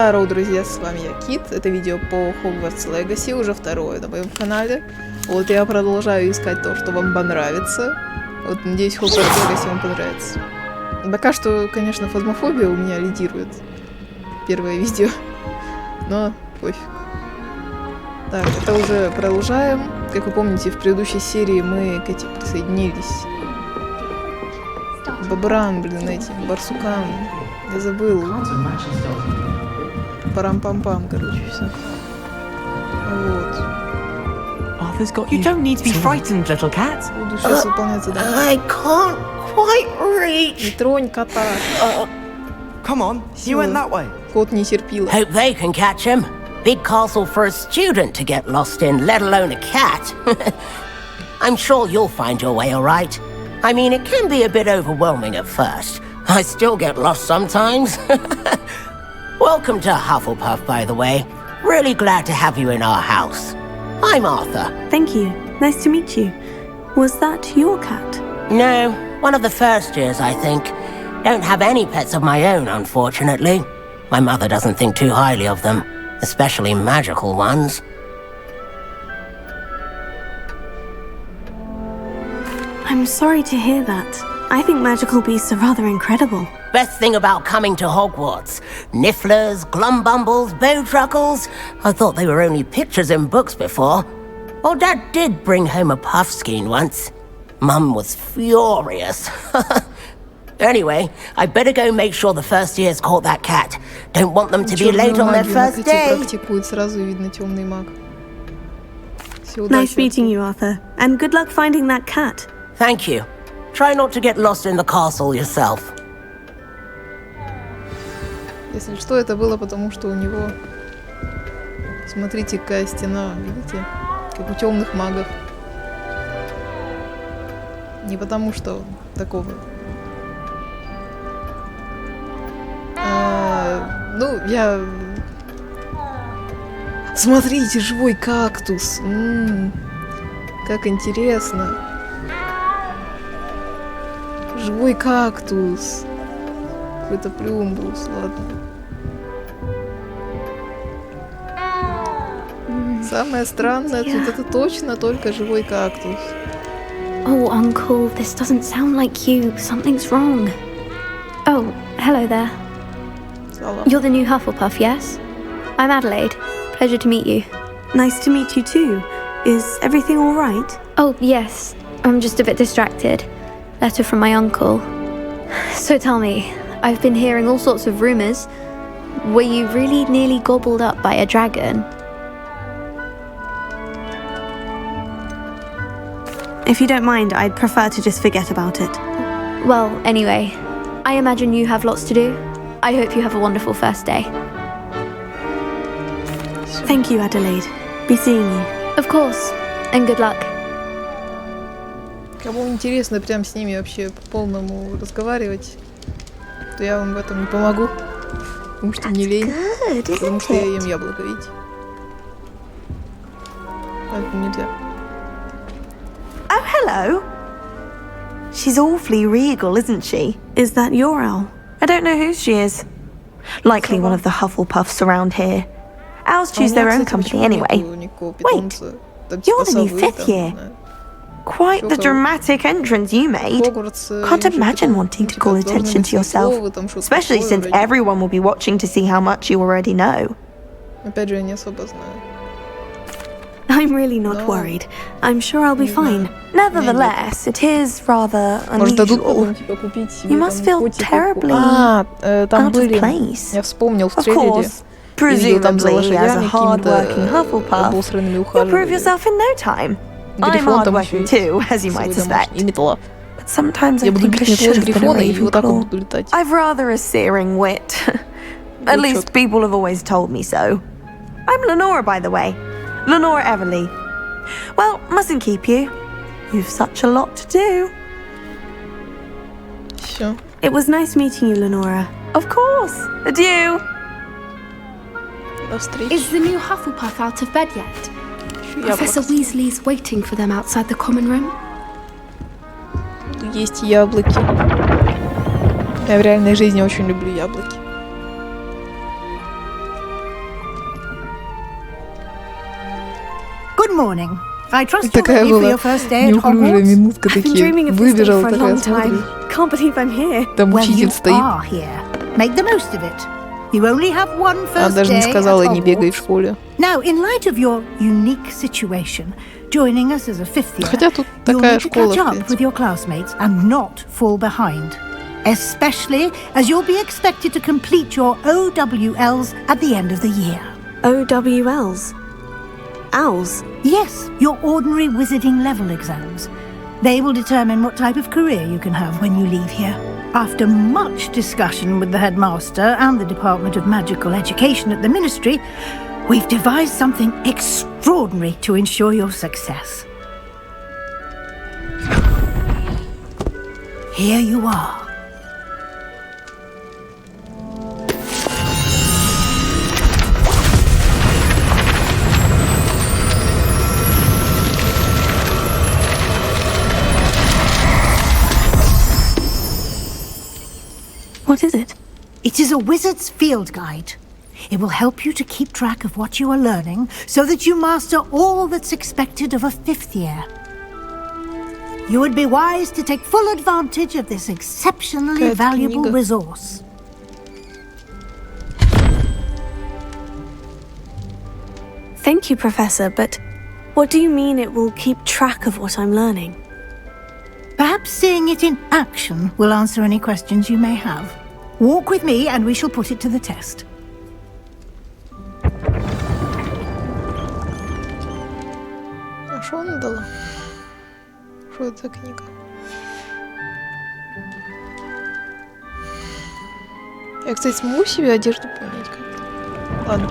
Здорово, друзья, с вами я Кит. Это видео по Hogwarts Legacy, уже второе на моем канале. Вот я продолжаю искать то, что вам понравится. Вот, надеюсь, Hogwarts Legacy вам понравится. Пока что, конечно, фазмофобия у меня лидирует. Первое видео. Но пофиг. Так, это уже продолжаем. Как вы помните, в предыдущей серии мы к этим присоединились. Бобрам, блин, этим, барсукам. Я забыл. Парам-пам-пам, короче, все. Вот. You don't need to be frightened, little cat. Буду сейчас выполнять задание. I can't quite reach. Не тронь кота. Come on, you went that way. Кот не терпила. Hope they can catch him. Big castle for a student to get lost in, let alone a cat. I'm sure you'll find your way all right. I mean, it can be a bit overwhelming at first. I still get lost sometimes. Welcome to Hufflepuff, by the way. Really glad to have you in our house. I'm Arthur. Thank you. Nice to meet you. Was that your cat? No, one of the first years, I think. Don't have any pets of my own, unfortunately. My mother doesn't think too highly of them, especially magical ones. I'm sorry to hear that. I think magical beasts are rather incredible. Best thing about coming to Hogwarts. Nifflers, glumbumbles, bowtruckles. I thought they were only pictures in books before. Well, Dad did bring home a puffskein once. Mum was furious. Anyway, I better go make sure the first years caught that cat. Don't want them to be late on their first day. Практикует, сразу видно темный маг. Nice meeting you, Arthur. And good luck finding that cat. Thank you. Try not to get lost in the castle yourself. Если что, это было потому, что у него... Смотрите, какая стена, видите? Как у темных магов. Не потому, что такого. Ну, я... Смотрите, живой кактус. Как интересно. Живой кактус. Какой-то плюмбус, ладно. Самое странное, тут это точно только живой кактус. Oh, Uncle, this doesn't sound like you. Something's wrong. Oh, hello there. Салам. You're the new Hufflepuff, yes? I'm Adelaide. Pleasure to meet you. Nice to meet you too. Is everything all right? Oh, yes. I'm just a bit distracted. Letter from my uncle. So tell me, I've been hearing all sorts of rumors. Were you really nearly gobbled up by a dragon? If you don't mind, I'd prefer to just forget about it. Well, anyway, I imagine you have lots to do. I hope you have a wonderful first day. Thank you, Adelaide. Be seeing you. Of course, and good luck. Кому интересно прям с ними вообще по полному разговаривать, то я вам в этом не помогу. Потому что не лень. Потому что я ем яблоко, видите? Поэтому нельзя. Oh, hello. She's awfully regal, isn't she? Is that your owl? I don't know who she is. Likely one of the Hufflepuffs around here. Owls choose their own company anyway. Wait, you're the new fifth year. Quite the dramatic entrance you made. Can't imagine wanting to call attention to yourself, especially since everyone will be watching to see how much you already know. Опять же, я не особо знаю. I'm really not worried. I'm sure I'll be fine. Nevertheless, it is rather Может, дадут unusual. потом типа купить себе You там must feel котиков. terribly Там out of были... place. Я вспомнил в Of трейлере. course, Я видел там за presumably as a лошадями hard-working какими-то Hufflepuff, обосранными you'll prove ухаживали. yourself in no time. I'm Грифон там hard-working еще too, as you might свой домашний. И suspect. метла. But sometimes I Я буду think I бить метлой should have been a Грифона и вот так вот Ravenclaw. буду летать. I've rather a searing wit. At least people have always told me so. I'm Lenora, by the way. Lenora Everly. Well, mustn't keep you. You've such a lot to do. Все. It was nice meeting you, Lenora. Of course. Adieu. До встречи. Is the new Hufflepuff out of bed yet? Professor Weasley's waiting for them outside the common room. Есть яблоки. Я в реальной жизни очень люблю яблоки. Good morning. I trust you're Такая ready for была your first day at неуклюжая Hogwarts. минутка, I've been такие. dreaming of this day Выбежала for a такая, long time. смотри. Can't believe I'm here. Там Well, you учитель стоит. are here. Make the most of it. You only have one Она first даже не day сказала, at не бегай в Hogwarts. школе. Now, in light of your unique situation, joining us as a fifth year, Хотя тут you'll такая need to школа, catch в up принципе. with your classmates and not fall behind. Especially as you'll be expected to complete your OWLs at the end of the year. OWLs. Owls. Yes, your ordinary wizarding level exams. They will determine what type of career you can have when you leave here. After much discussion with the headmaster and the Department of Magical Education at the Ministry, we've devised something extraordinary to ensure your success. Here you are. What is it? It is a wizard's field guide. It will help you to keep track of what you are learning so that you master all that's expected of a fifth year. You would be wise to take full advantage of this exceptionally Какая-то valuable книга. resource. Thank you, Professor, but what do you mean it will keep track of what I'm learning? Perhaps seeing it in action will answer any questions you may have. Walk with me and we shall put it to the test. А что она дала? Что это за книга? Я, кстати, могу себе одежду поменять как-то? Ладно.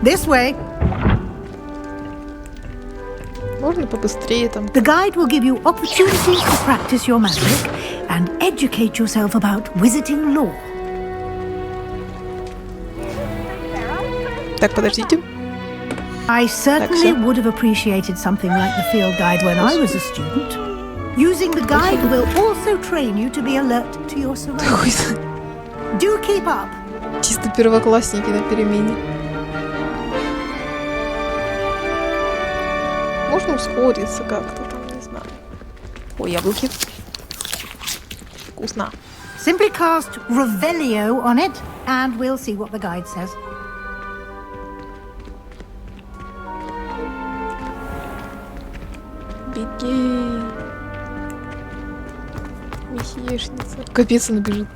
This way. Можно побыстрее там. The guide will give you opportunities to practice your magic and educate yourself about wizarding lore. Так, подождите. I certainly Excellent. would have appreciated something like the field guide when I was a student. Using the guide will also train you to be alert to your surroundings. Какой-то Do keep up. чисто первоклассники на перемене. Можно ускориться как-то там, не знаю. Ой, яблоки. Вкусно. Simply cast Revelio on it and we'll see what the guide says. Беги. Месьешница. Капец, она бежит.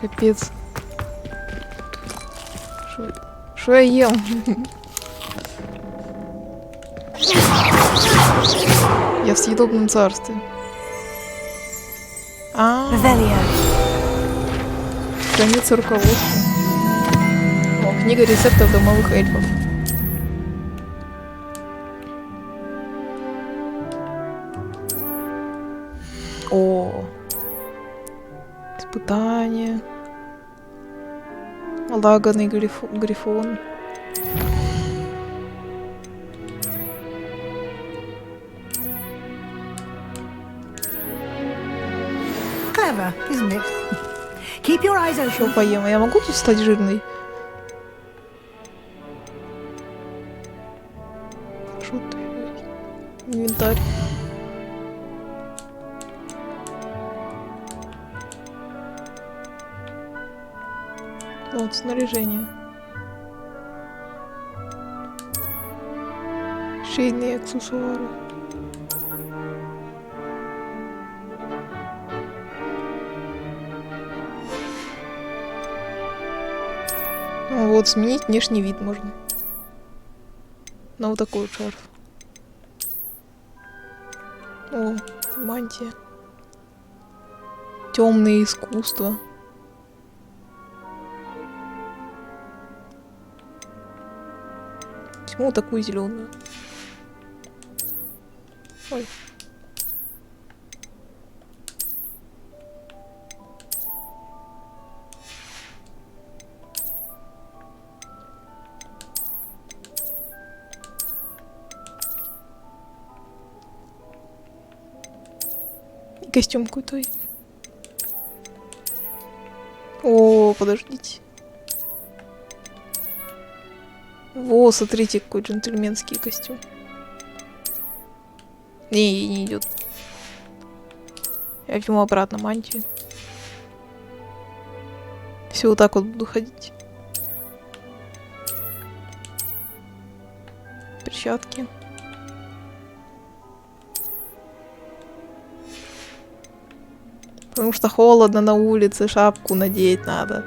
Капец. Шо я ем? Я в съедобном царстве. Revelio. Страница руководства. О, книга рецептов домовых эльфов. О, испытание. Лаганный грифон. Clever, isn't it? Keep your eyes Что open. поем? А я могу тут стать жирной? Что ты? Инвентарь. Ну, вот снаряжение. Шейные аксессуары. Ну, вот, сменить внешний вид можно. На вот такой вот шарф. О, мантия. Темное искусство. Почему такую зеленую? Ой. Костюм какой-то. О, подождите. Во, смотрите, какой джентльменский костюм. Не идет. Я возьму обратно мантию. Все, вот так вот буду ходить. Перчатки. Потому что холодно на улице, шапку надеть надо.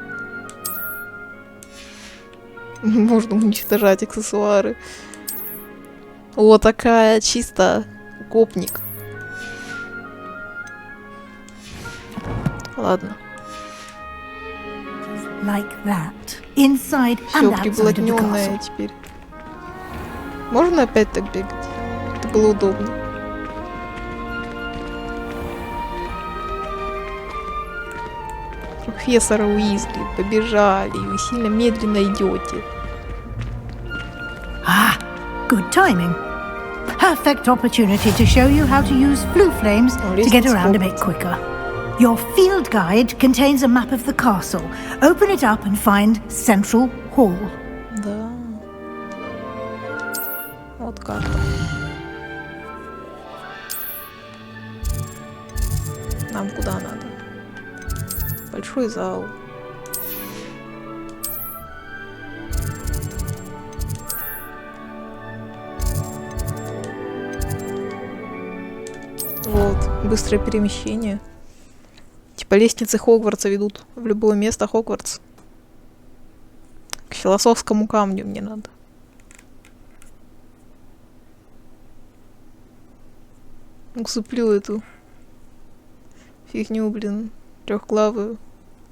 Можно уничтожать аксессуары. О, такая чисто гопник. Ладно. Like that. Inside Все and outside of the приблотненное castle. теперь. Можно опять так бегать? Это было удобно. Профессор Уизли, побежали, вы сильно медленно идете. Ah, good timing. Perfect opportunity to show you how to use flue flames to get around a bit quicker. Your field guide contains a map of the castle. Open it up and find Central Hall. Да. Вот карта. Нам куда надо? Большой зал. Вот, быстрое перемещение. Типа лестницы Хогвартса ведут в любое место Хогвартса. К философскому камню мне надо. Усыплю эту фигню, блин, трехглавую.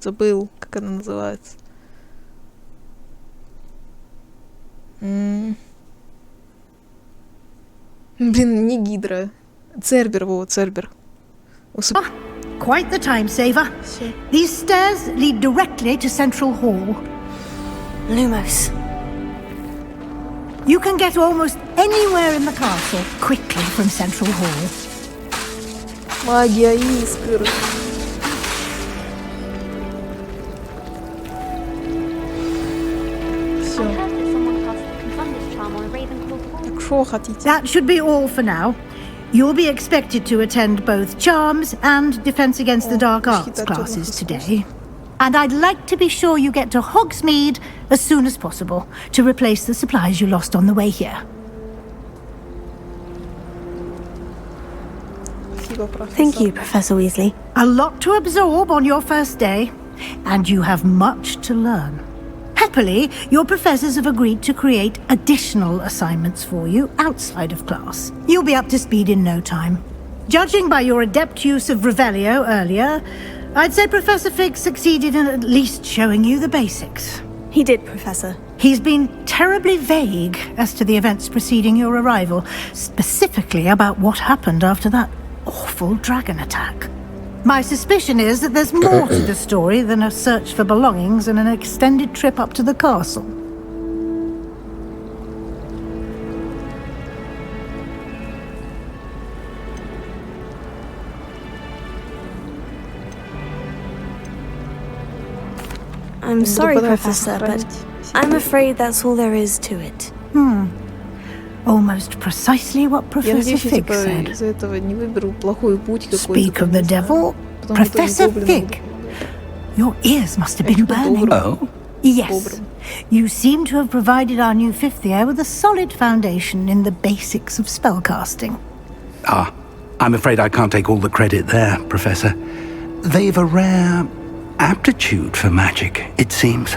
Забыл, как она называется. Блин, не гидра. Цербер, вот, Цербер. Quite the time saver. These stairs lead directly to Central Hall. Lumos. You can get almost anywhere in the castle quickly from Central Hall. Магия искр. Все. Так что хотите? That should be all for now. You'll be expected to attend both Charms and Defense Against the Dark Arts classes today. And I'd like to be sure you get to Hogsmeade as soon as possible to replace the supplies you lost on the way here. Thank you, Professor Weasley. A lot to absorb on your first day, and you have much to learn. Happily, your professors have agreed to create additional assignments for you outside of class. You'll be up to speed in no time. Judging by your adept use of Revelio earlier, I'd say Professor Fig succeeded in at least showing you the basics. He did, Professor. He's been terribly vague as to the events preceding your arrival, specifically about what happened after that awful dragon attack. My suspicion is that there's more to the story than a search for belongings and an extended trip up to the castle. I'm sorry, Professor, but I'm afraid that's all there is to it. Almost precisely what Professor Fig said. Из-за этого не выберу плохой путь какой-то. Speak of the devil, Professor Fig. Your ears must have been burning. Oh? Yes. You seem to have provided our new fifth year with a solid foundation in the basics of spellcasting. Ah, I'm afraid I can't take all the credit there, Professor. They've a rare aptitude for magic, it seems.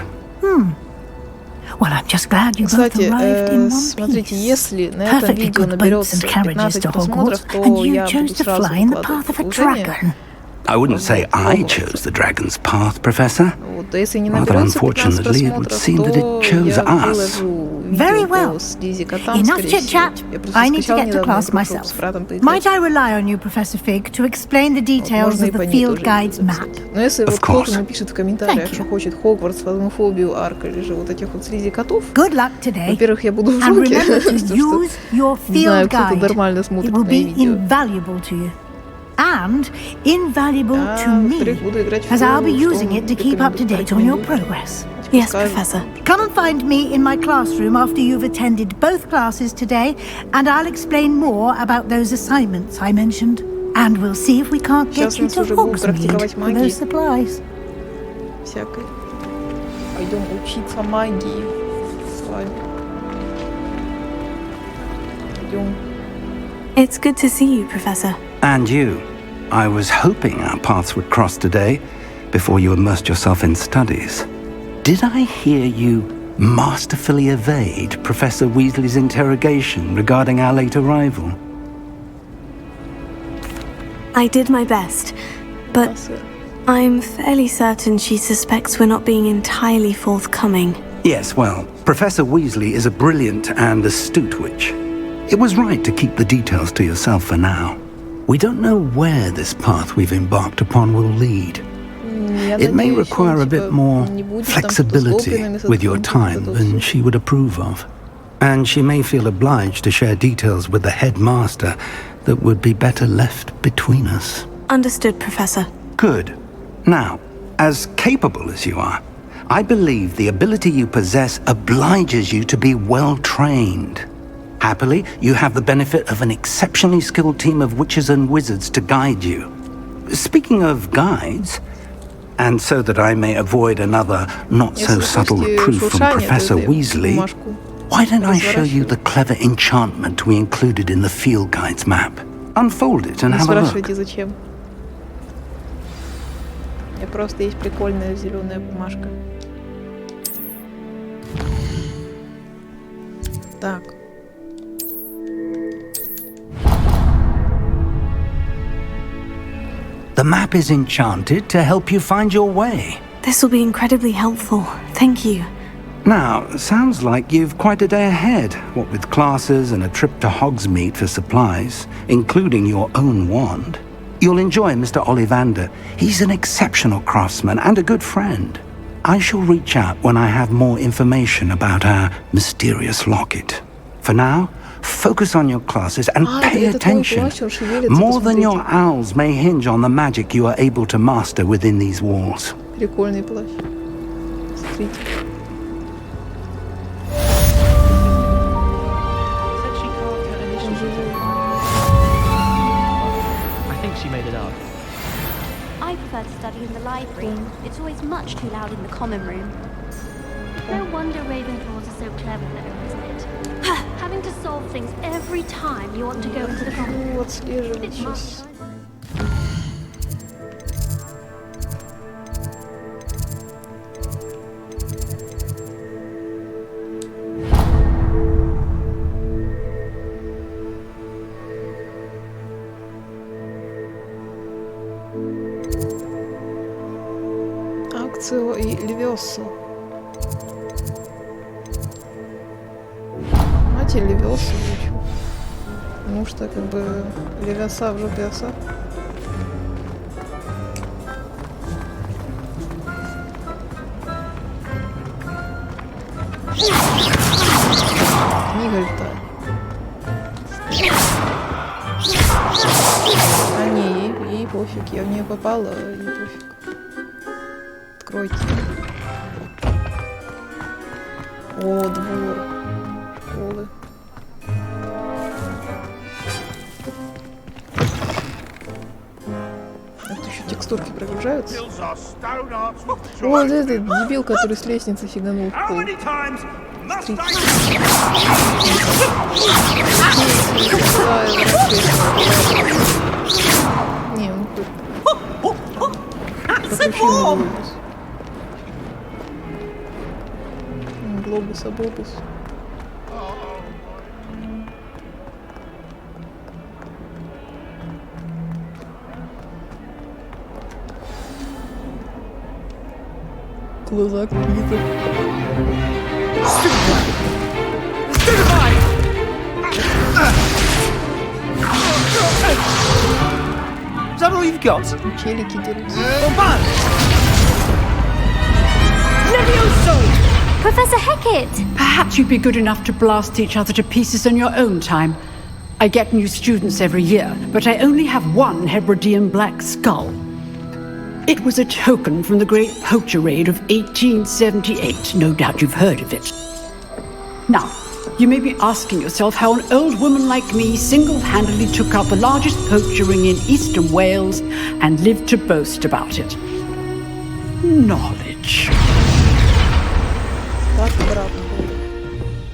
Well, I'm just glad you both Кстати, arrived in one смотрите, piece. если на этом Perfectly видео good boats наберется and carriages 15 to просмотров, Hogwarts, то and you я chose буду to сразу fly in the выкладывать path of a продолжение. dragon. I wouldn't say I chose the dragon's path, Professor. Вот, а если не Rather наберется 15 unfortunately, it would просмотров, seem that то it chose я us. выложу Very видео well. по Слизи котам, Enough скорее chit-chat. всего. Я просто I need to скачал get to недавно class игру, чтобы myself. с братом поиграть. Might I rely on you, Professor Fig, to explain the Вот, details можно и of по the ней field тоже guide's видео map? записать. Но если Of вот кто-то course. напишет в комментариях, Thank что you. хочет Хогвартс, фазмофобию, арк или же вот этих вот Слизи котов, Good luck today. во-первых, я буду в And шоке, remember to потому что use your не знаю, field кто-то guide. нормально It смотрит will мои be видео. invaluable to you. and invaluable to me, as I'll be using it to keep up to date on your progress. Yes, Professor. Come and find me in my classroom after you've attended both classes today, and I'll explain more about those assignments I mentioned. And we'll see if we can't get you to Hogsmeade for those supplies. Всякой. Пойдем учиться магии с вами. Пойдем. It's good to see you, Professor. And you. I was hoping our paths would cross today, before you immersed yourself in studies. Did I hear you masterfully evade Professor Weasley's interrogation regarding our late arrival? I did my best, but I'm fairly certain she suspects we're not being entirely forthcoming. Yes, well, Professor Weasley is a brilliant and astute witch. It was right to keep the details to yourself for now. We don't know where this path we've embarked upon will lead. It may require a bit more flexibility with your time than she would approve of. And she may feel obliged to share details with the headmaster that would be better left between us. Understood, Professor. Good. Now, as capable as you are, I believe the ability you possess obliges you to be well trained. Happily, you have the benefit of an exceptionally skilled team of witches and wizards to guide you. Speaking of guides, and so that I may avoid another not-so-subtle reproof from Professor Weasley, why don't I show you the clever enchantment we included in the field guide's map? Unfold it and have a look. Зачем? Просто есть прикольная зеленая бумажка. Так. The map is enchanted to help you find your way. This will be incredibly helpful. Thank you. Now, sounds like you've quite a day ahead, what with classes and a trip to Hogsmeade for supplies, including your own wand. You'll enjoy Mr. Ollivander. He's an exceptional craftsman and a good friend. I shall reach out when I have more information about our mysterious locket. For now, focus on your classes and pay attention. More than your owls may hinge on the magic you are able to master within these walls. Прикольный плащ. Смотрите. I prefer to study in the library. It's always much too loud in the common room. No wonder Ravenclaws are so clever though, isn't it? Having to solve things every time you want to go into the common room. It's much. Акцию и Левиосу. Знаете, Левиосу лучше. Потому что, как бы, Левиоса в жопе оса. Книга летает. А не, ей пофиг. Я в нее попала, ей пофиг. Откройте. О, двор. Школы. Это еще текстурки прогружаются. О, вот этот дебил, который с лестницы фиганул в пол. Не, он тут. Глобус, обобус. Глаза какие-то. Is that all you've got? Челики дерутся. Professor Hecat! Perhaps you'd be good enough to blast each other to pieces on your own time. I get new students every year, but I only have one Hebridean black skull. It was a token from the Great Poacher Raid of 1878. No doubt you've heard of it. Now, you may be asking yourself how an old woman like me single-handedly took out the largest poacher ring in eastern Wales and lived to boast about it. Knowledge.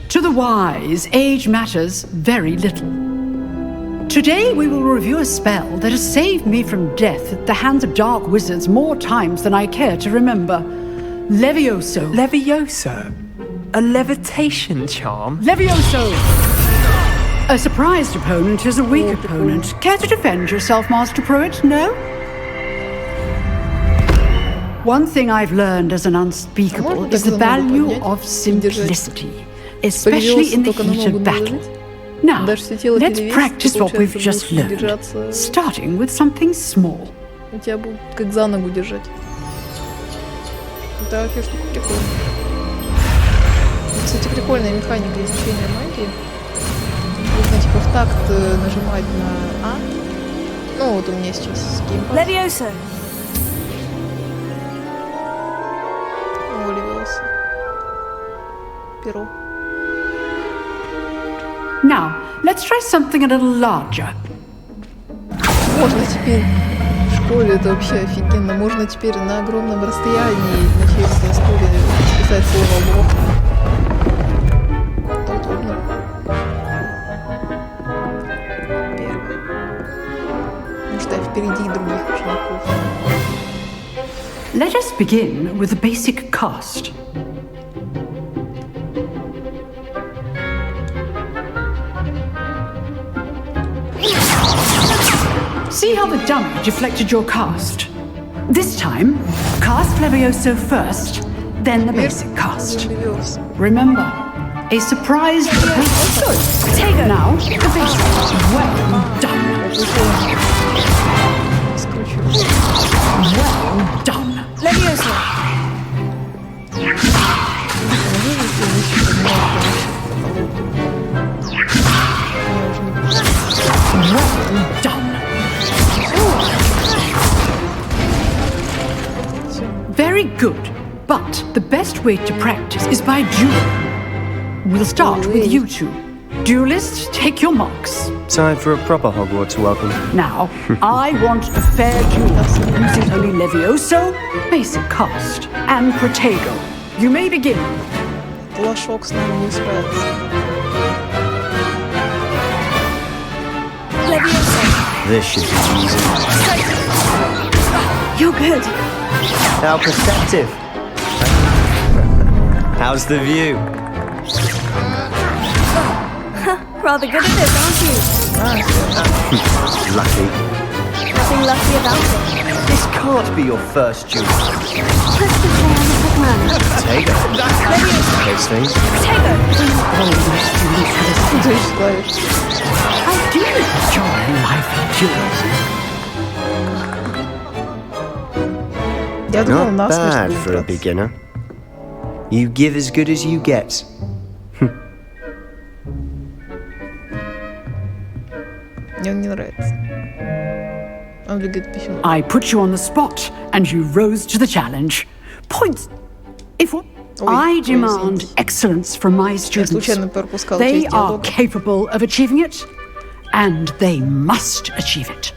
To the wise, age matters very little. Today we will review a spell that has saved me from death at the hands of dark wizards more times than I care to remember. Levioso. Levioso? A levitation charm? Levioso! A surprised opponent is a weak opponent. Care to defend yourself, Master Pruitt? No? One thing I've learned as an unspeakable is the value of simplicity, especially in the heat of battle. Now, let's practice what we've just learned, starting with something small. У тебя будут как за ногу держать. Да, вообще штука прикольная. Кстати, прикольная механика изучения магии. Нужно типа в такт нажимать на А. Ну вот у меня сейчас геймпад. Leviosa. О, Левиоса. Перо. Now, let's try something a little larger. Можно теперь в школе, это вообще офигенно. Можно теперь на огромном расстоянии на чьей-то стуле писать слово «бог». Это удобно. Первое. Потому что я впереди других учеников. Let us begin with the basic cast. See how the dummy deflected your cast? This time, cast Levioso first, then the basic cast. Remember, a surprise opponent. Take it now, the basic. Well done. Well done. Leviosa. Well done. Very good, but the best way to practice is by duel. We'll start with you two. Duelists, take your marks. Time for a proper Hogwarts welcome. Now, I want a fair duel using only Levioso, basic cast, and Protego. You may begin. Флажок с нами не справится. This should be easy. You're good. How perceptive. How's the view? Rather good at this, aren't you? Lucky. Nothing lucky about it. This can't be your first duel. Just the plan of the Take it. Those things. I do enjoy lively duels. Not bad for a beginner. You give as good as you get. Мне он не нравится. Он двигает письмо. I put you on the spot, and you rose to the challenge. Points. If I demand excellence from my students, they are capable of achieving it, and they must achieve it.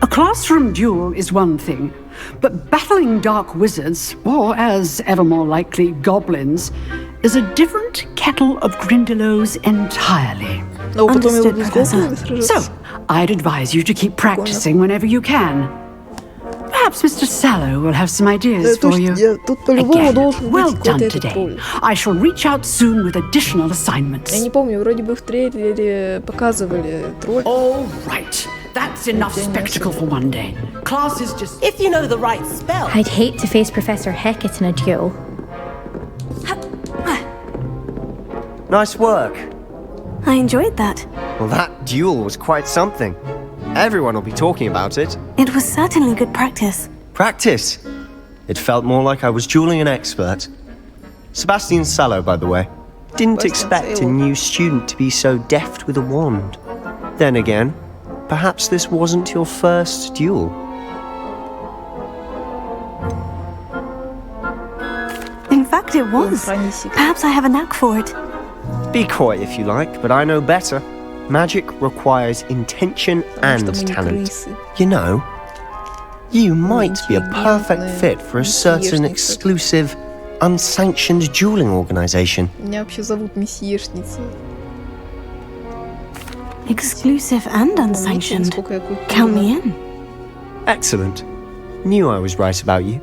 A classroom duel is one thing, but battling dark wizards, or as ever more likely, goblins, is a different kettle of Grindylows entirely. Understood, Professor. So, I'd advise you to keep practicing whenever you can. Perhaps Mr. Sallow will have some ideas for you. Again, well done today. I shall reach out soon with additional assignments. Я не помню, вроде бы в трейлере показывали тролль. All right. That's enough spectacle for one day. Class is just... If you know the right spell. I'd hate to face Professor Hecat in a duel. Nice work. I enjoyed that. Well, that duel was quite something. Everyone will be talking about it. It was certainly good practice. Practice? It felt more like I was dueling an expert. Sebastian Sallow, by the way. Didn't expect a new student to be so deft with a wand. Then again, perhaps this wasn't your first duel. In fact, it was. Perhaps I have a knack for it. Be coy if you like, but I know better. Magic requires intention and talent. You know, you might be a perfect fit for a certain exclusive, unsanctioned dueling organization. Меня вообще зовут мессиешница. Exclusive and unsanctioned. Count me in. Excellent. Knew I was right about you.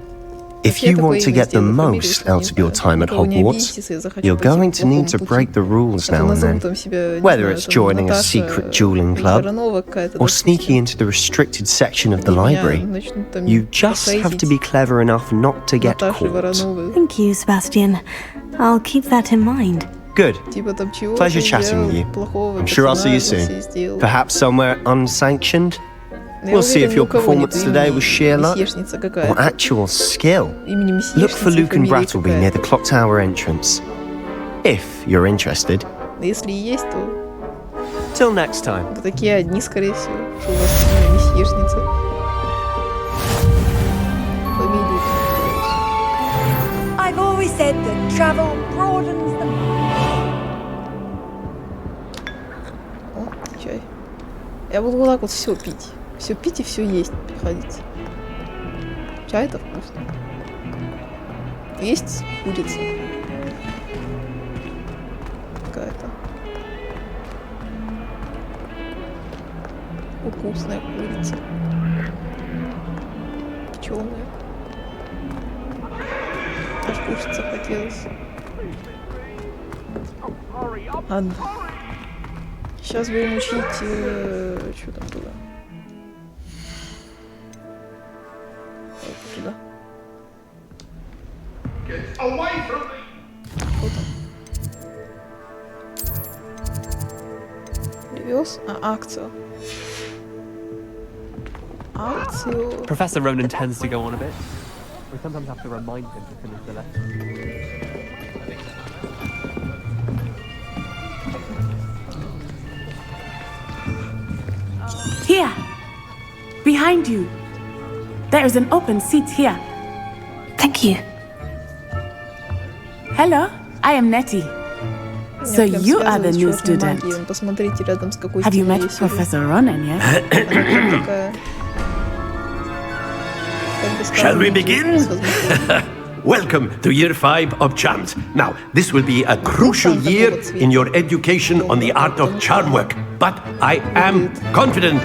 If you want to get the most out of your time at Hogwarts, you're going to need to break the rules now and then. Whether it's joining a secret dueling club or sneaking into the restricted section of the library, you just have to be clever enough not to get caught. Thank you, Sebastian. I'll keep that in mind. Good. Pleasure chatting with you. I'm sure I'll see you soon. Perhaps somewhere unsanctioned? We'll see if your performance today was sheer luck or actual skill. Look for Luke and Brattleby near the clock tower entrance. If you're interested. Если есть, то... Till next time. Вы такие одни, скорее всего, что у вас имя мессиешница. Фамилию. I've always said that travel broadens the... О, чай. Я буду вот так вот все пить. Все пить и все есть приходится. Чай-то вкусно. Есть курица. Какая-то. Вкусная курица. Печеная. Аж кушать захотелось. Ладно. Сейчас будем учить... что там было? Туда. Что там? Привез? А, акцию. Акцию. Professor Ronan tends to go on a bit. We sometimes have to remind him to finish the lesson. Here! Behind you! There is an open seat here. Thank you. Hello, I am Nettie. So you are the new student. Have you met Professor Ronan yet? Shall we begin? Welcome to Year 5 of Charms. Now, this will be a crucial year in your education on the art of charm work. But I am confident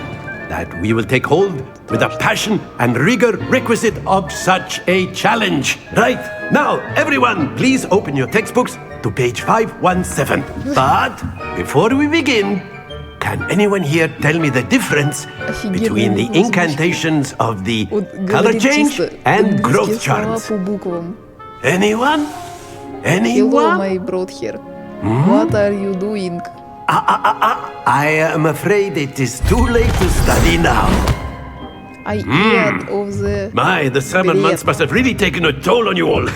that we will take hold with the passion and rigor requisite of such a challenge. Right, now everyone, please open your textbooks to page 517. But before we begin, can anyone here tell me the difference between the incantations of the color change and growth charms? Anyone? Hello, my broad hair. What are you doing? I am afraid it is too late to study now. I heard of the... My, the summer months must have really taken a toll on you all.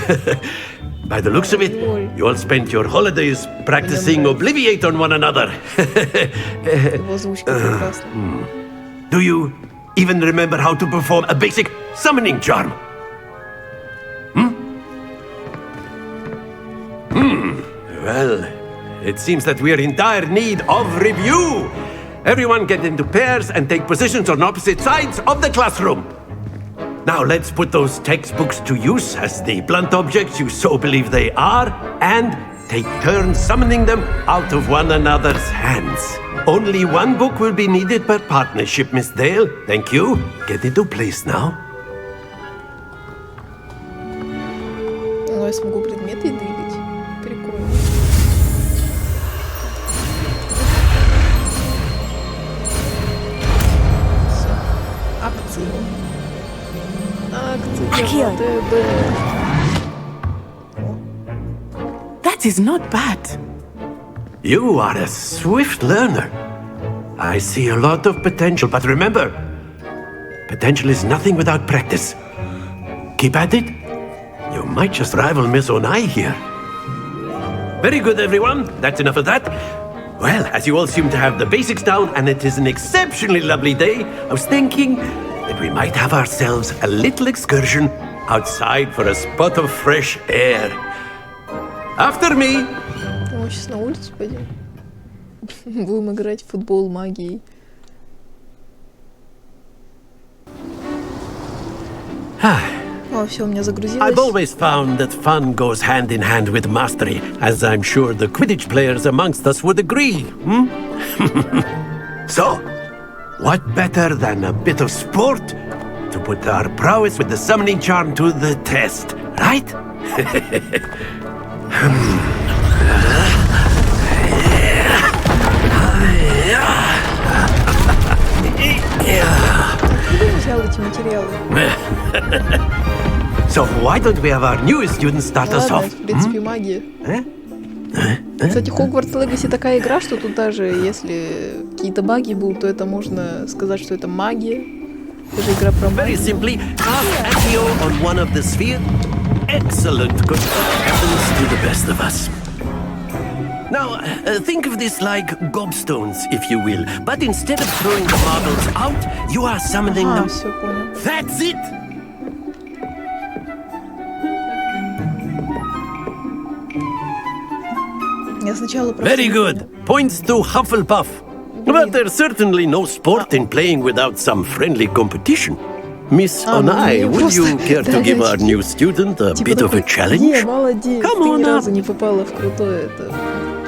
By the looks of it, you all spent your holidays practicing Obliviate on one another. Do you even remember how to perform a basic summoning charm? Well, it seems that we are in dire need of review. Everyone get into pairs and take positions on opposite sides of the classroom. Now let's put those textbooks to use as the blunt objects you so believe they are, and take turns summoning them out of one another's hands. Only one book will be needed per partnership, Miss Dale. Thank you. Get into place now. Ну, я смогу предметы двигать. Прикольно. Все. Акции. That is not bad. You are a swift learner. I see a lot of potential, but remember, potential is nothing without practice. Keep at it. You might just rival Miss Onai here. Very good, everyone. That's enough of that. Well, as you all seem to have the basics down and it is an exceptionally lovely day, I was thinking that we might have ourselves a little excursion outside for a spot of fresh air. After me! Мы сейчас на улицу пойдем. Будем играть в футбол магией. О, все, у меня загрузилось. I've always found that fun goes hand in hand with mastery, as I'm sure the Quidditch players amongst us would agree. So, what better than a bit of sport to put our prowess with the summoning charm to the test, right? Взял эти материалы. So why don't we have our new students start us Ладно, off? в принципе, магия. Кстати, Hogwarts Legacy такая игра, что тут даже если какие-то баги будут, то это можно сказать, что это магия. Это же игра про магию. Very simply, cast Accio on one of the sphere. Excellent. Good happens to the best of us. Now, think of this like gobstones, if you will. But instead of throwing the marbles out, you are summoning them. Все понял. That's it! Я сначала Very good. Points to Hufflepuff. But there's certainly no sport in playing without some friendly competition. Miss Onai, would you care to give our new student a bit of a challenge? Не, молодец. Come Ты on ни up. разу не попала в крутое это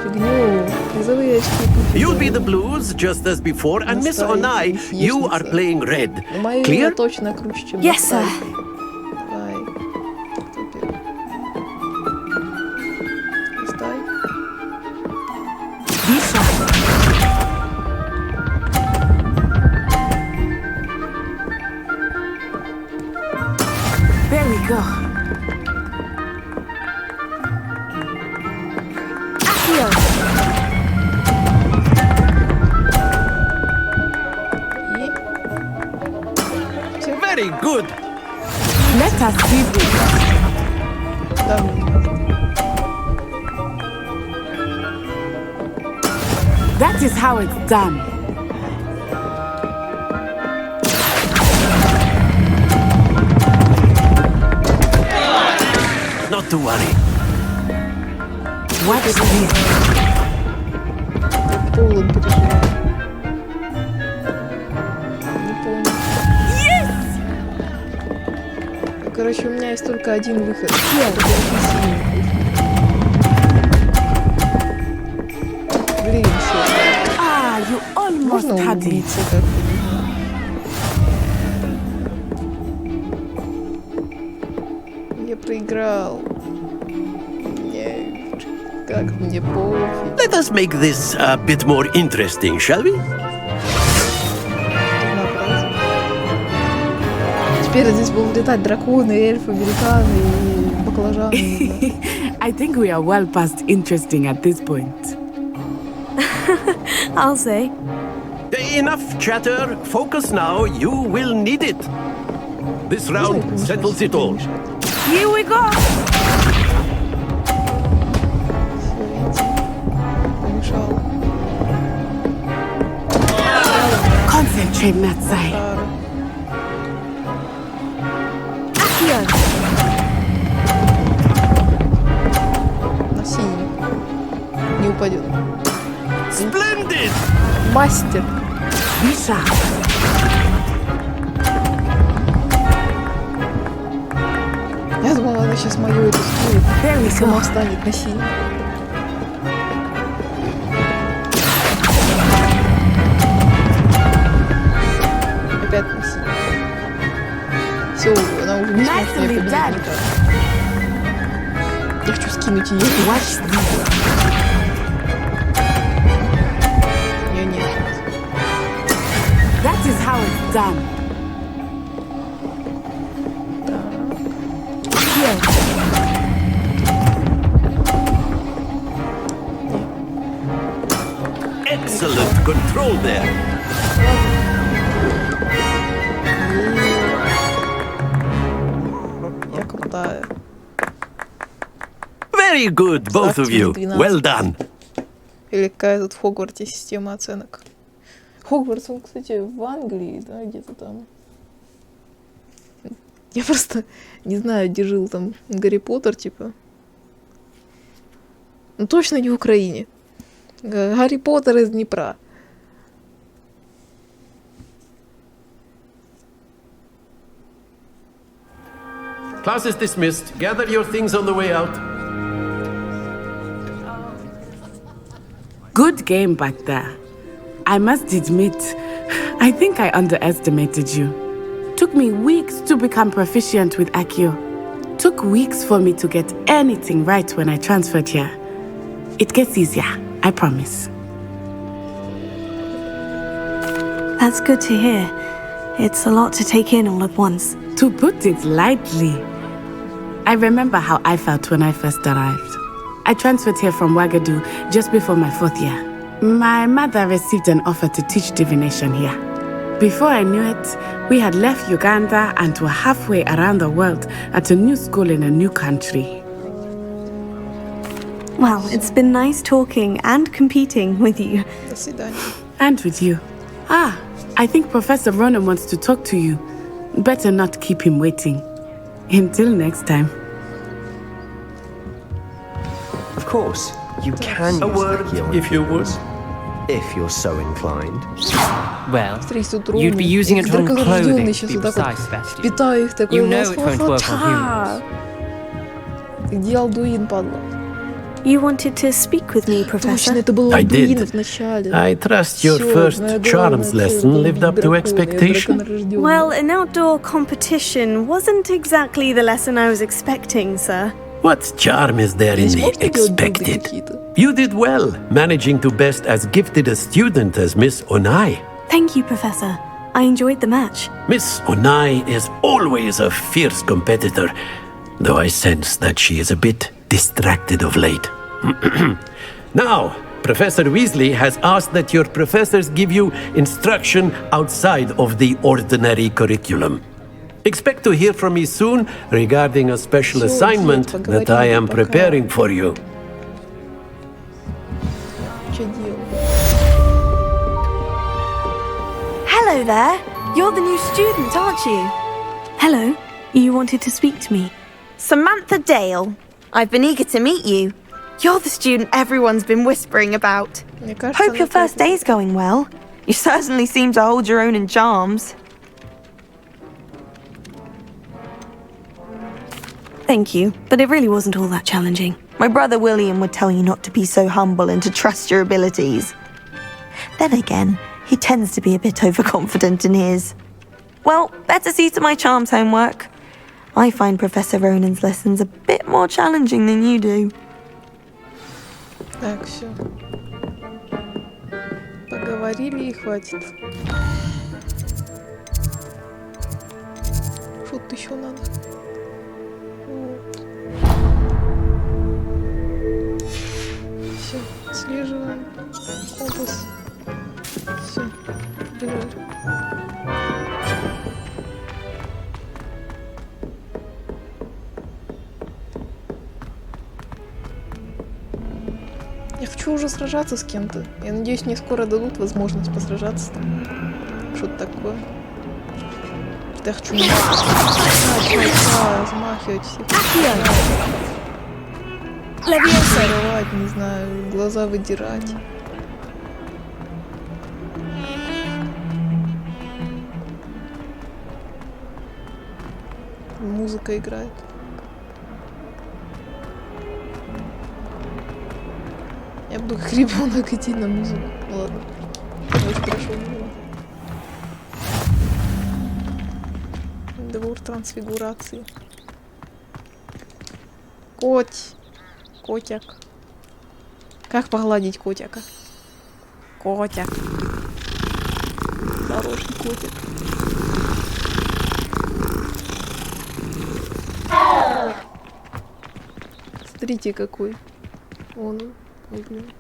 фигню. Призовые очки. You'll be the blues, just as before, and Miss Onai, you are playing red. Моя Clear? точно круче, чем Yes, sir. Давай. Кто первый? Листай. There we go. Very good. Let us see this. That is how it's done. Not to worry. What is this? Полон переживаний. Короче, у меня есть только один выход. Блин, все. Ah, you almost Можно had it. улыбнуться как-то? Я проиграл. Нет, как мне пофиг. Let us make this a bit more interesting, shall we? Теперь здесь будут летать драконы, эльфы, великаны и баклажаны. I think we are well past interesting at this point. I'll say. Enough chatter. Focus now. You will need it. This round settles it all. Here we go. Помешал. Concentrate, Natsai. На синий. Не упадет. Splendid! Мастер. Bisa. Я думала, она сейчас мою эту скинет. Сама встанет на синий. Опять на синий. Все, она уже не сможет меня победить никак. Я хочу скинуть ее. Ее нет. That is how it's done. Excellent control there. Я крутая. Very good, both of you. Well done. Или какая тут в Хогвартсе система оценок? Хогвартс, он, кстати, в Англии, да, где-то там. Я просто не знаю, где жил там Гарри Поттер, типа. Ну, точно не в Украине. Гарри Поттер из Днепра. Class is dismissed. Gather your things on the way out. Good game back there. I must admit, I think I underestimated you. Took me weeks to become proficient with Accio. Took weeks for me to get anything right when I transferred here. It gets easier, I promise. That's good to hear. It's a lot to take in all at once. To put it lightly, I remember how I felt when I first arrived. I transferred here from Wagadu just before my 4th year. My mother received an offer to teach divination here. Before I knew it, we had left Uganda and were halfway around the world at a new school in a new country. Well, it's been nice talking and competing with you. And with you. Ah, I think Professor Ronan wants to talk to you. Better not keep him waiting. Until next time. Of course, you can A use word, Accio on if you would. Hogwarts, if you're so inclined. Well, you'd be using it on clothing, to be precise, Bestie. You know it won't work on humans. Где Алдуин, падла? You wanted to speak with me, Professor? Точно, это был I Алдуин did. в начале. I trust your Всё, first моя charms главная цель — lesson это lived убить up to дракона, я expectation. драконорождённый. Well, an outdoor competition wasn't exactly the lesson I was expecting, sir. What charm is there in the expected? You did well, managing to best as gifted a student as Miss Onai. Thank you, Professor. I enjoyed the match. Miss Onai is always a fierce competitor, though I sense that she is a bit distracted of late. Now, Professor Weasley has asked that your professors give you instruction outside of the ordinary curriculum. Expect to hear from me soon regarding a special assignment that I am preparing for you. Hello there. You're the new student, aren't you? Hello. You wanted to speak to me? Samantha Dale. I've been eager to meet you. You're the student everyone's been whispering about. Hope your first day's going well. You certainly seem to hold your own in charms. Thank you, but it really wasn't all that challenging. My brother William would tell you not to be so humble and to trust your abilities. Then again, he tends to be a bit overconfident in his. Well, better see to my charms homework. I find Professor Ronan's lessons a bit more challenging than you do. Так, все. Поговорили и хватит. Что тут еще надо? Все, отслеживаем. Компас. Все, бежать. Я хочу уже сражаться с кем-то. Я надеюсь, мне скоро дадут возможность посражаться там. Что-то такое. Я хочу размахивать всех. Сорвать, не знаю, глаза выдирать. Музыка играет. Я буду как ребенок идти на музыку. Ладно. Очень хорошо было. Двор трансфигурации. Котяк. Как погладить котяка? Котяк. Хороший котик. Смотрите, какой. Он. Ой, блин.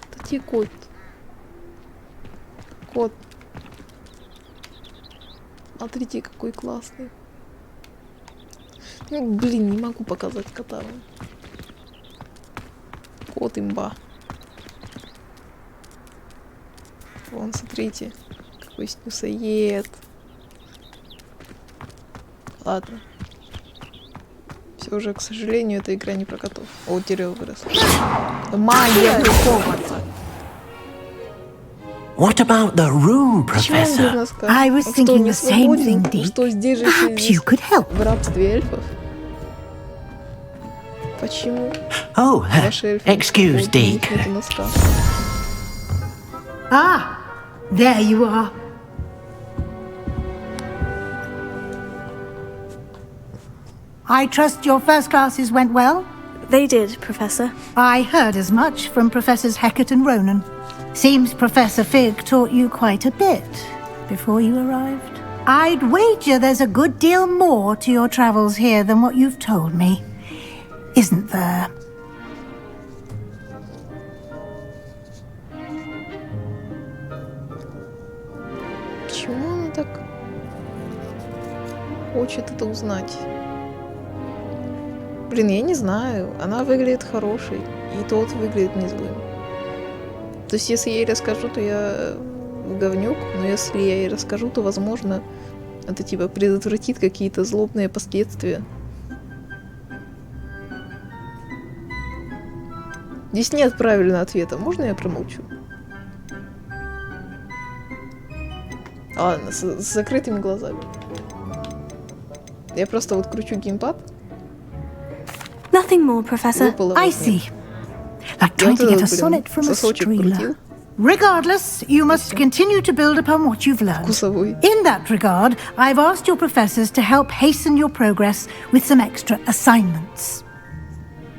Кстати, кот. Кот. Смотрите, какой классный. Ну, блин, не могу показать кота. проход имба. Вон, смотрите, какой снюсоед. Ладно. Все уже, к сожалению, эта игра не про котов. О, дерево выросло. Магия Хогвартса. What about the room, Professor? I was thinking the same thing, Dick. Perhaps you could help. В рабстве эльфов. Почему? Oh, excuse, Dick. Ah, there you are. I trust your first classes went well? They did, Professor. I heard as much from Professors Hecat and Ronan. Seems Professor Fig taught you quite a bit before you arrived. I'd wager there's a good deal more to your travels here than what you've told me. Isn't there? Почему она так хочет это узнать? Блин, я не знаю. Она выглядит хорошей, и тот выглядит не злым. То есть, если я ей расскажу, то я говнюк, но если я ей расскажу, то, возможно, это типа предотвратит какие-то злобные последствия. Здесь нет правильного ответа. Можно я промолчу? Ладно, с закрытыми глазами. Я просто вот кручу геймпад. Nothing more, Professor. I see. Like trying to get a sonnet from a streamer. Regardless, you must continue to build upon what you've learned. In that regard, I've asked your professors to help hasten your progress with some extra assignments.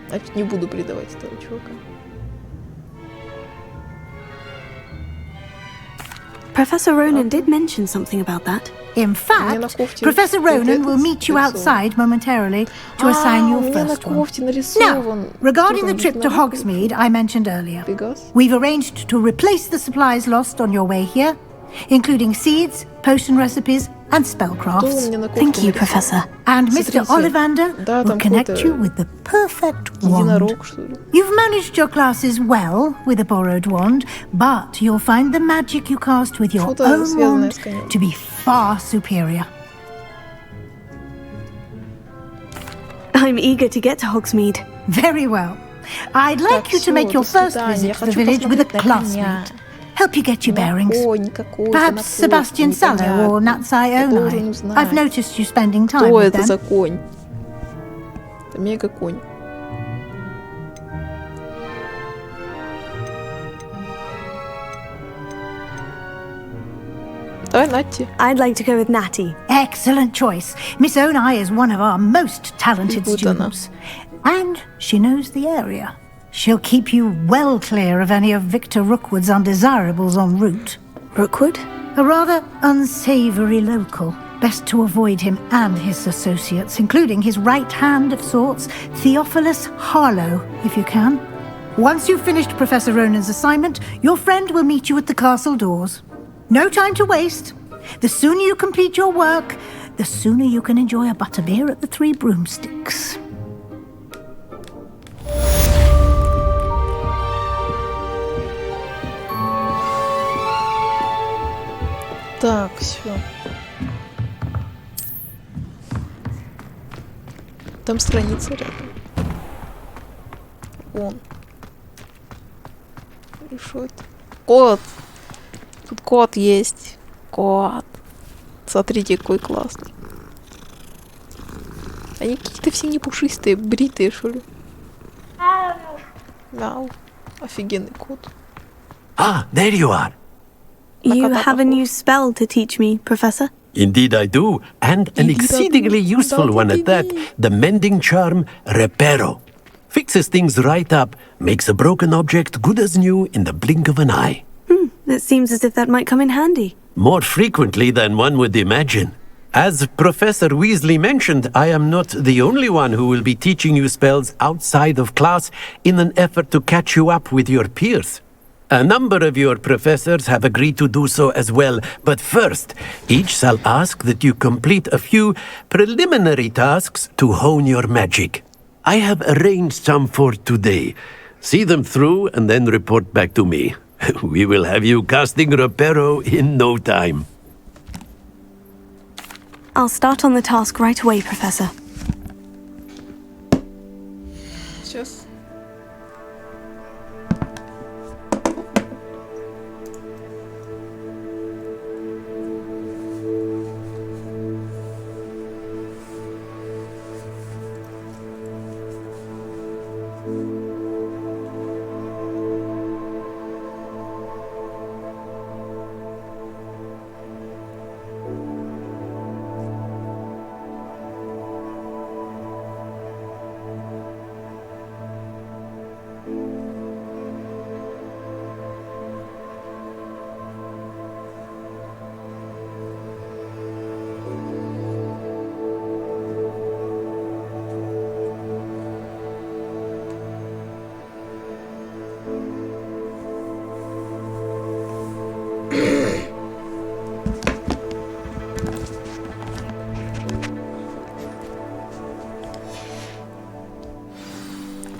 Значит, не буду предавать этого чувака. Professor Ronan did mention something about that. In fact, Professor Ronan will meet you outside momentarily to assign your first one. Now, regarding the trip to Hogsmeade I mentioned earlier, we've arranged to replace the supplies lost on your way here, including seeds, potion recipes, and spellcrafts. Thank you, Professor. And Mr. Ollivander will connect you with the perfect wand. You've managed your classes well with a borrowed wand, but you'll find the magic you cast with your own wand to be far superior. I'm eager to get to Hogsmeade. Very well. I'd like you to make your first visit to the village with a classmate. Help you get your bearings. Perhaps Sebastian Sallow or Natsai Onai. I've noticed you spending time with them. Что это за конь? Это мега-конь. Давай, Натти. I'd like to go with Natty. Excellent choice. Miss Onai is one of our most talented students. And she knows the area. She'll keep you well clear of any of Victor Rookwood's undesirables en route. Rookwood? A rather unsavoury local. Best to avoid him and his associates, including his right hand of sorts, Theophilus Harlow, if you can. Once you've finished Professor Ronan's assignment, your friend will meet you at the castle doors. No time to waste. The sooner you complete your work, the sooner you can enjoy a butterbeer at the Three Broomsticks. Так, все. Там страница рядом. Вон. И что это? Кот! Тут кот есть. Кот. Смотрите, какой классный. Они какие-то все не пушистые, бритые, что ли? Мяу. Офигенный кот. Ah, there you are. You have a new spell to teach me, Professor? Indeed I do, and an exceedingly useful one at that. The mending charm, Reparo. Fixes things right up, makes a broken object good as new in the blink of an eye. It seems as if that might come in handy. More frequently than one would imagine. As Professor Weasley mentioned, I am not the only one who will be teaching you spells outside of class in an effort to catch you up with your peers. A number of your professors have agreed to do so as well, but first, each shall ask that you complete a few preliminary tasks to hone your magic. I have arranged some for today. see them through, and then report back to me. We will have you casting Reparo in no time. I'll start on the task right away, Professor. Сейчас.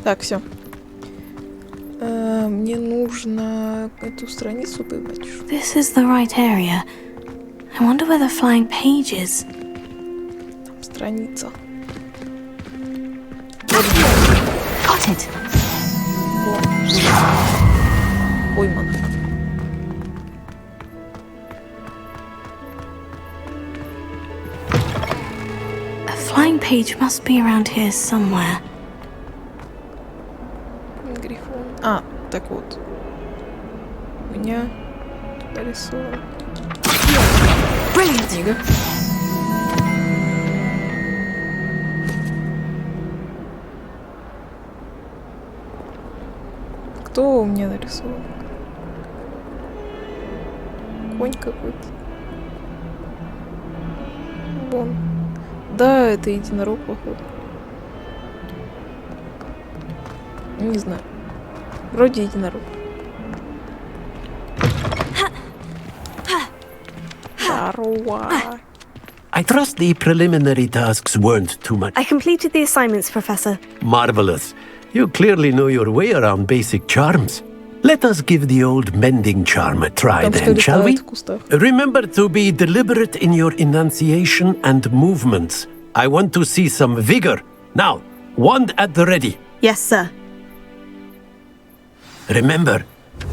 Так, все. Мне нужно эту страницу выбрать. This is the right area. I wonder where the flying page is. Там страница. Got it. Поймано. A flying page must be around here somewhere. Грифон. А, так вот. У меня нарисован. Книга. Кто у меня нарисован? Конь какой-то. Вон. Да, это единорог, походу. Не знаю. Вроде единорог. Здорово. I trust the preliminary tasks weren't too much. I completed the assignments, Professor. Marvelous. You clearly know your way around basic charms. Let us give the old mending charm a try then, shall we? Remember to be deliberate in your enunciation and movements. I want to see some vigor. Now, wand at the ready. Yes, sir. Remember,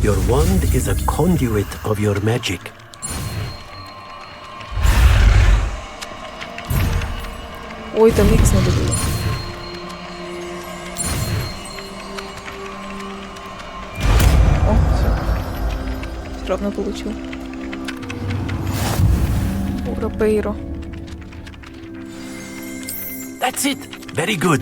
your wand is a conduit of your magic. Ой, там X надо было. О, все. Все равно получил. Ура, Пейро. That's it. Very good.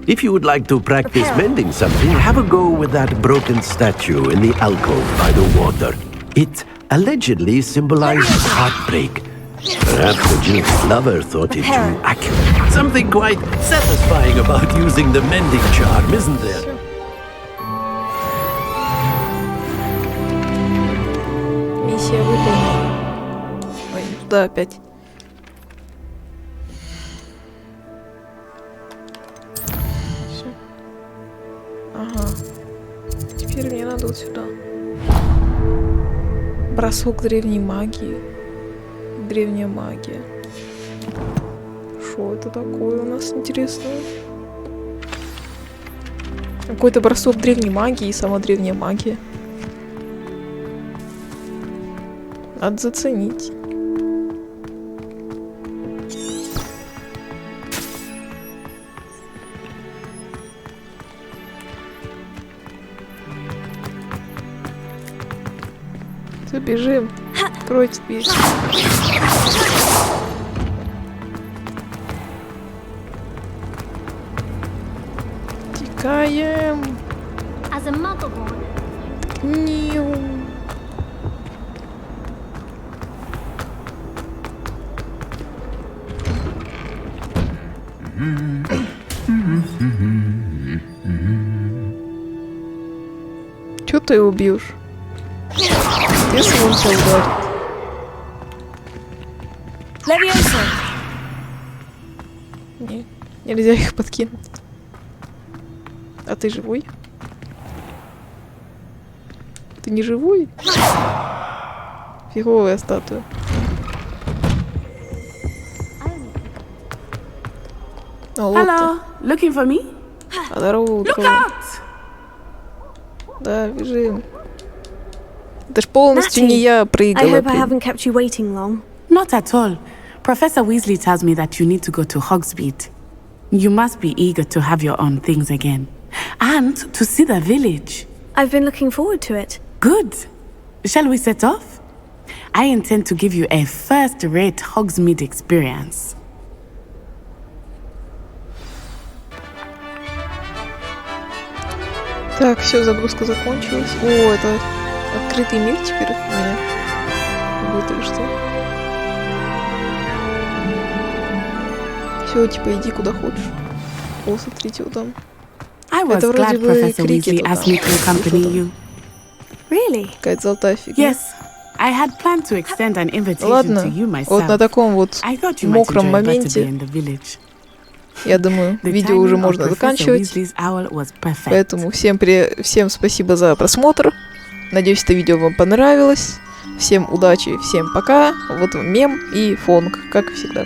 If you would like to practice mending something, have a go with that broken statue in the alcove by the water. It allegedly symbolizes heartbreak. Perhaps the Duke's lover thought it too accurate. Something quite satisfying about using the mending charm, isn't there? Миссия выполнена. Ой, туда опять. Все. Ага. Теперь мне надо вот сюда. Бросок древней магии. Древняя магия. Что это такое у нас интересное? Какой-то бросок древней магии и сама древняя магия. Надо заценить. Забежим. Откройте дверь. Тикаем. Ниу. Чё ты его бьешь? Если он тебя ударит. Не, нельзя их подкинуть. А ты живой? Ты не живой? Фиговая статуя. Hello, looking for me? Здорово, Look out! Да, бежим. Это ж полностью не я прыгала. I hope I haven't kept you waiting long. Not at all. Professor Weasley tells me that you need to go to Hogsmeade. You must be eager to have your own things again. And to see the village. I've been looking forward to it. Good. Shall we set off? I intend to give you a first-rate Hogsmeade experience. Так, все, загрузка закончилась. О, это открытый мир теперь у меня будет или что? Все, типа иди куда хочешь. О, смотрите, вот там. Это вроде бы крикет вот Really? Какая-то золотая фигня. Yes, I had planned to extend an invitation Ладно, to you myself. вот на таком вот мокром моменте, я думаю, видео уже можно заканчивать. Поэтому всем спасибо за просмотр. Надеюсь, это видео вам понравилось. Всем удачи, всем пока. Вот мем и фонг, как всегда.